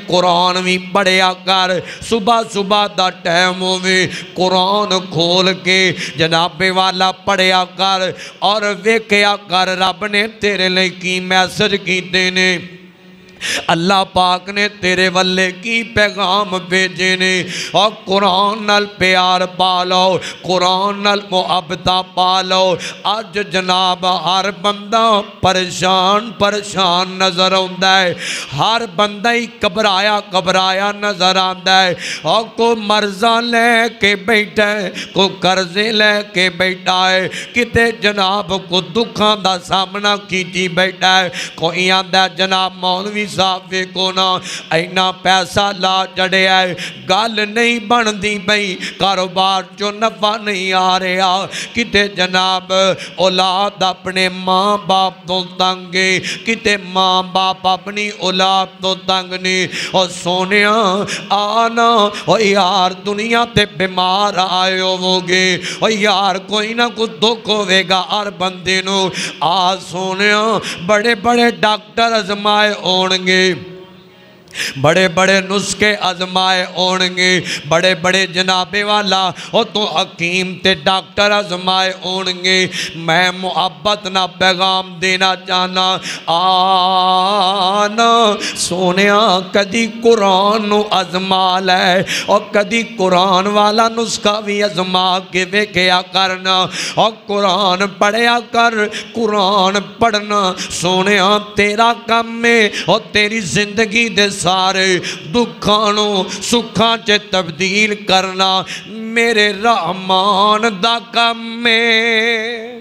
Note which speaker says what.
Speaker 1: कुरान भी पढ़िया कर, सुबह सुबह का टाइम होवे कुरान खोल के जनाबे वाला पढ़िया कर और वेख्या कर रब ने तेरे लिए की मैसेज कीते ने, अल्लाह पाक ने तेरे वल्ले की पैगाम भेजे ने। और कुरान नाल प्यार पा लो, कुरान नाल मुहब्बत पा लो। अज जनाब हर बंदा परेशान परेशान नजर आता है, हर बंदा ही घबराया घबराया नजर आता है। और को मर्जा लैके बैठा है, को कर्जे लैके बैठा है, किते जनाब को दुखों का सामना की बैठा है। कोई आंदा जनाब मौलवी साहब वेखो ना इन्ना पैसा ला चढ़िया है, गल नहीं बनती पई, कारोबार चो नफा नहीं आ रहा, किते जनाब औलाद अपने माँ बाप तो तंग, किते माँ बाप अपनी औलाद तो तंग ने। और सोने आना ओ यार दुनिया ते बीमार आए होवोगे, ओ यार कोई ना कुछ दुख होवेगा हर बंदे नू। आ सोने बड़े बड़े डॉक्टर आजमाए होणगे, बड़े बड़े नुस्खे आजमाए होणगे, बड़े बड़े जनाबे वाला और तो हकीम ते डॉक्टर आजमाए होणगे। मैं मुहब्बत ना पैगाम देना चाहना, आना सोने कदी कुरान नू आजमा लै और कदी कुरान वाला नुस्खा भी आजमा के वेख्या करना। और कुरान पढ़िया कर, कुरान पढ़ना सोने तेरा काम है और तेरी जिंदगी दे सारे दुखों सुखों च तब्दील करना मेरे रहमान दा काम है।